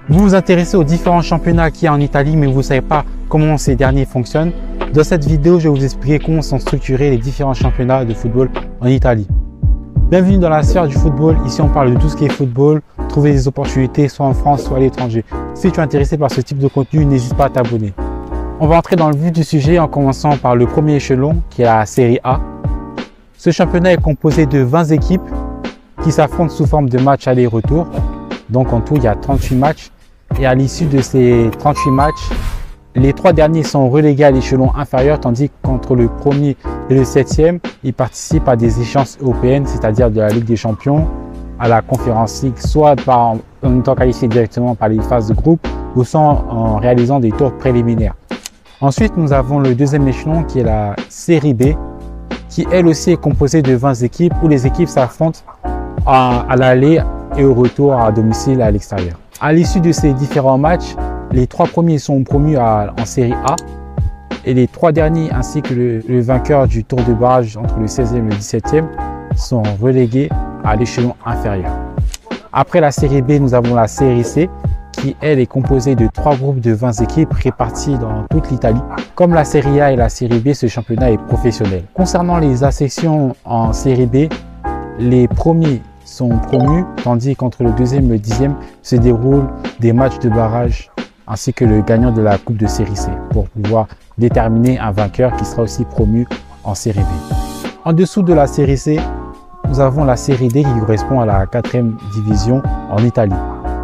Vous vous intéressez aux différents championnats qu'il y a en Italie, mais vous ne savez pas comment ces derniers fonctionnent. Dans cette vidéo, je vais vous expliquer comment sont structurés les différents championnats de football en Italie. Bienvenue dans la sphère du football. Ici, on parle de tout ce qui est football, trouver des opportunités soit en France, soit à l'étranger. Si tu es intéressé par ce type de contenu, n'hésite pas à t'abonner. On va entrer dans le vif du sujet en commençant par le premier échelon, qui est la Serie A. Ce championnat est composé de 20 équipes qui s'affrontent sous forme de matchs aller-retour. Donc en tout, il y a 38 matchs. Et à l'issue de ces 38 matchs, les 3 derniers sont relégués à l'échelon inférieur, tandis qu'entre le premier et le 7e, ils participent à des échéances européennes, c'est-à-dire de la Ligue des Champions, à la Conference League, soit en étant qualifiés directement par les phases de groupe, ou soit en réalisant des tours préliminaires. Ensuite, nous avons le deuxième échelon qui est la Série B, qui elle aussi est composée de 20 équipes, où les équipes s'affrontent à l'aller et au retour à domicile à l'extérieur. À l'issue de ces différents matchs, les 3 premiers sont promus en Série A et les 3 derniers ainsi que le vainqueur du tour de barrage entre le 16e et le 17e sont relégués à l'échelon inférieur. Après la Série B, nous avons la Série C qui, elle, est composée de 3 groupes de 20 équipes réparties dans toute l'Italie. Comme la Série A et la Série B, ce championnat est professionnel. Concernant les accessions en Série B, les premiers sont promus, tandis qu'entre le 2e et le 10e se déroulent des matchs de barrage ainsi que le gagnant de la Coupe de Série C pour pouvoir déterminer un vainqueur qui sera aussi promu en Série B. En dessous de la Série C, nous avons la Série D qui correspond à la 4e division en Italie.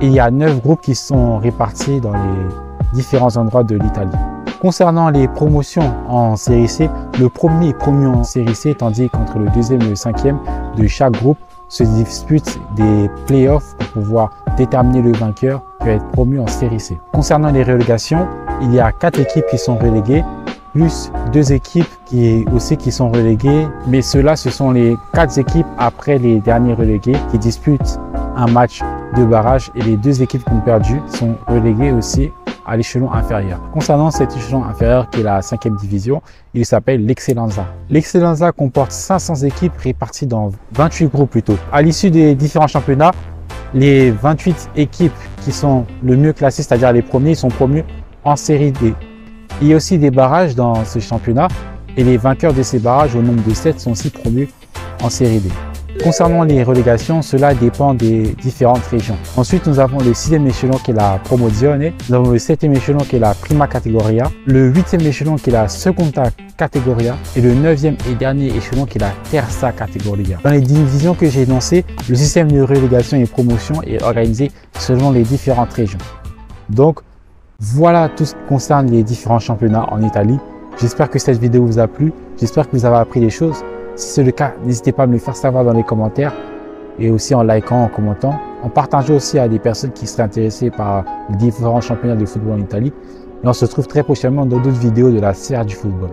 Et il y a 9 groupes qui sont répartis dans les différents endroits de l'Italie. Concernant les promotions en Série C, le premier est promu en Série C, tandis qu'entre le 2e et le 5e de chaque groupe se disputent des playoffs pour pouvoir déterminer le vainqueur qui va être promu en Série C. Concernant les relégations, il y a 4 équipes qui sont reléguées, plus 2 équipes qui sont reléguées, mais ceux-là, ce sont les 4 équipes après les derniers relégués qui disputent un match de barrage et les 2 équipes qui ont perdu sont reléguées aussi à l'échelon inférieur. Concernant cet échelon inférieur qui est la 5e division, il s'appelle l'Eccellenza. L'Eccellenza comporte 500 équipes réparties dans 28 groupes plutôt. À l'issue des différents championnats, les 28 équipes qui sont le mieux classées, c'est-à-dire les premiers, sont promus en Série D. Il y a aussi des barrages dans ce championnat et les vainqueurs de ces barrages au nombre de 7 sont aussi promus en Série D. Concernant les relégations, cela dépend des différentes régions. Ensuite, nous avons le 6e échelon qui est la Promozione, nous avons le 7e échelon qui est la Prima Categoria, le 8e échelon qui est la Seconda Categoria et le 9e et dernier échelon qui est la Terza Categoria. Dans les divisions que j'ai énoncées, le système de relégation et promotion est organisé selon les différentes régions. Donc, voilà tout ce qui concerne les différents championnats en Italie. J'espère que cette vidéo vous a plu, j'espère que vous avez appris des choses. Si c'est le cas, n'hésitez pas à me le faire savoir dans les commentaires et aussi en likant, en commentant, en partageant aussi à des personnes qui seraient intéressées par les différents championnats de football en Italie. Et on se retrouve très prochainement dans d'autres vidéos de la sphère du football.